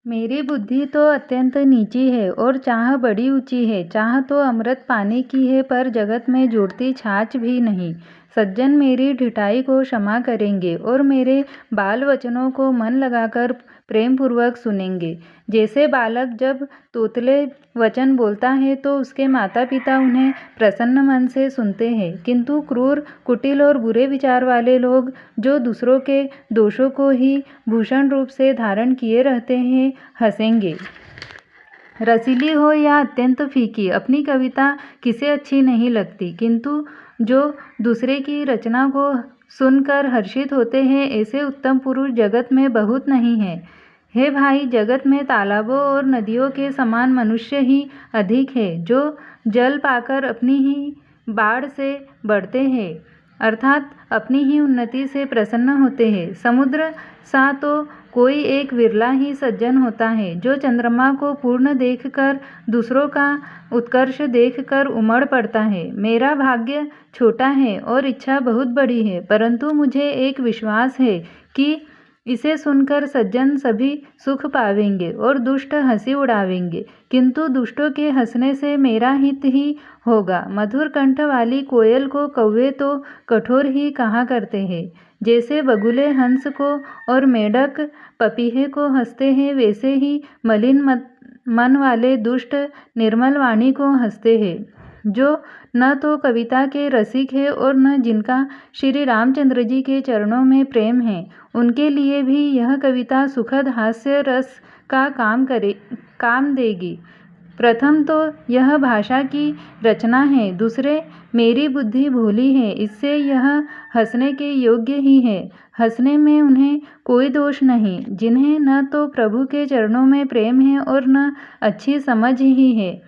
मेरी बुद्धि तो अत्यंत नीची है और चाह बड़ी ऊंची है। चाह तो अमृत पाने की है, पर जगत में जुड़ती छाछ भी नहीं। सज्जन मेरी ढिठाई को क्षमा करेंगे और मेरे बाल वचनों को मन लगाकर प्रेम पूर्वक सुनेंगे। जैसे बालक जब तोतले वचन बोलता है तो उसके माता पिता उन्हें प्रसन्न मन से सुनते हैं, किंतु क्रूर, कुटिल और बुरे विचार वाले लोग, जो दूसरों के दोषों को ही भूषण रूप से धारण किए रहते हैं, हंसेंगे। रसीली हो या अत्यंत फीकी, अपनी कविता किसे अच्छी नहीं लगती, किंतु जो दूसरे की रचना को सुनकर हर्षित होते हैं, ऐसे उत्तम पुरुष जगत में बहुत नहीं है। हे भाई, जगत में तालाबों और नदियों के समान मनुष्य ही अधिक है, जो जल पाकर अपनी ही बाढ़ से बढ़ते हैं, अर्थात अपनी ही उन्नति से प्रसन्न होते हैं। समुद्र सा तो कोई एक विरला ही सज्जन होता है, जो चंद्रमा को पूर्ण देखकर दूसरों का उत्कर्ष देखकर उमड़ पड़ता है। मेरा भाग्य छोटा है और इच्छा बहुत बड़ी है, परंतु मुझे एक विश्वास है कि इसे सुनकर सज्जन सभी सुख पावेंगे और दुष्ट हंसी उड़ावेंगे, किंतु दुष्टों के हंसने से मेरा हित ही होगा। मधुर कंठ वाली कोयल को कौवे तो कठोर ही कहा करते हैं। जैसे बगुले हंस को और मेढक पपीहे को हंसते हैं, वैसे ही मलिन मन वाले दुष्ट निर्मल वाणी को हंसते हैं। जो न तो कविता के रसिक है और न जिनका श्री रामचंद्र जी के चरणों में प्रेम है, उनके लिए भी यह कविता सुखद हास्य रस का काम देगी। प्रथम तो यह भाषा की रचना है, दूसरे मेरी बुद्धि भोली है, इससे यह हंसने के योग्य ही है। हंसने में उन्हें कोई दोष नहीं, जिन्हें न तो प्रभु के चरणों में प्रेम है और न अच्छी समझ ही है।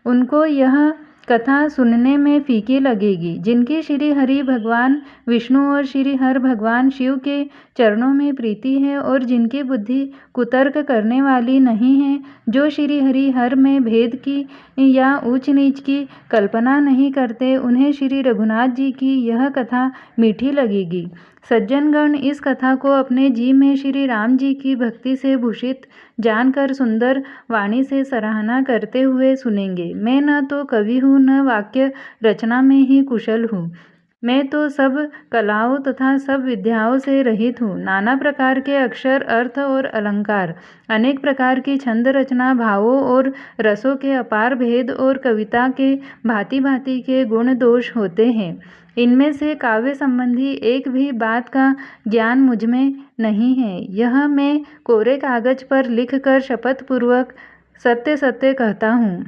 उनको यह कथा सुनने में फीकी लगेगी। जिनकी श्री हरि भगवान विष्णु और श्री हर भगवान शिव के चरणों में प्रीति है और जिनकी बुद्धि कुतर्क करने वाली नहीं है, जो श्री हरि हर में भेद की या ऊंच नीच की कल्पना नहीं करते, उन्हें श्री रघुनाथ जी की यह कथा मीठी लगेगी। सज्जनगण इस कथा को अपने जी में श्री राम जी की भक्ति से भूषित जानकर सुंदर वाणी से सराहना करते हुए सुनेंगे। मैं न तो कवि हूँ, न वाक्य रचना में ही कुशल हूँ। मैं तो सब कलाओं तथा सब विद्याओं से रहित हूँ। नाना प्रकार के अक्षर, अर्थ और अलंकार, अनेक प्रकार की छंद रचना, भावों और रसों के अपार भेद और कविता के भांति भांति के गुण दोष होते हैं। इनमें से काव्य संबंधी एक भी बात का ज्ञान मुझमें नहीं है। यह मैं कोरे कागज पर लिखकर शपथ पूर्वक सत्य सत्य कहता हूँ।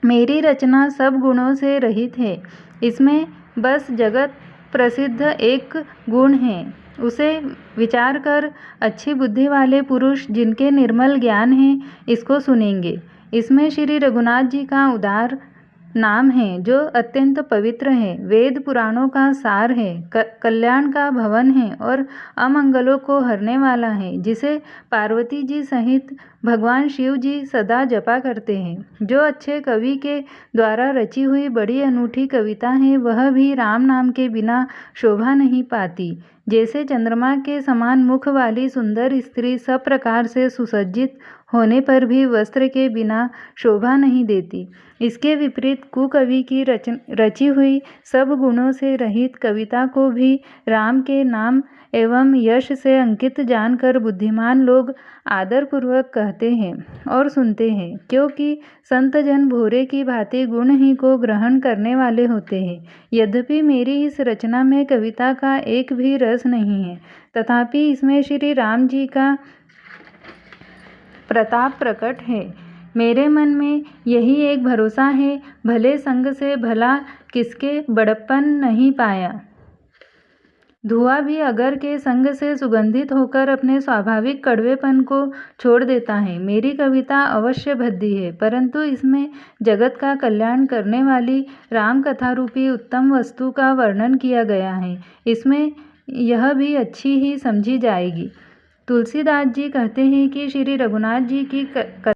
मेरी रचना सब गुणों से रहित है। इसमें बस जगत प्रसिद्ध एक गुण है, उसे विचार कर अच्छी बुद्धि वाले पुरुष, जिनके निर्मल ज्ञान है, इसको सुनेंगे। इसमें श्री रघुनाथ जी का उदार नाम है, जो अत्यंत पवित्र है, वेद पुराणों का सार है, कल्याण का भवन है और अमंगलों को हरने वाला है, जिसे पार्वती जी सहित भगवान शिव जी सदा जपा करते हैं। जो अच्छे कवि के द्वारा रची हुई बड़ी अनूठी कविता है, वह भी राम नाम के बिना शोभा नहीं पाती। जैसे चंद्रमा के समान मुख वाली सुंदर स्त्री सब प्रकार से सुसज्जित होने पर भी वस्त्र के बिना शोभा नहीं देती, इसके विपरीत कुकवि की रची हुई सब गुणों से रहित कविता को भी राम के नाम एवं यश से अंकित जानकर बुद्धिमान लोग आदरपूर्वक कहते हैं और सुनते हैं, क्योंकि संत जन भोरे की भांति गुण ही को ग्रहण करने वाले होते हैं। यद्यपि मेरी इस रचना में कविता का एक भी रस नहीं है, तथापि इसमें श्री राम जी का प्रताप प्रकट है। मेरे मन में यही एक भरोसा है, भले संग से भला किसके बड़प्पन नहीं पाया। धुआं भी अगर के संग से सुगंधित होकर अपने स्वाभाविक कड़वेपन को छोड़ देता है। मेरी कविता अवश्य भद्दी है, परंतु इसमें जगत का कल्याण करने वाली राम कथा रूपी उत्तम वस्तु का वर्णन किया गया है। इसमें यह भी अच्छी ही समझी जाएगी। तुलसीदास जी कहते हैं कि श्री रघुनाथ जी की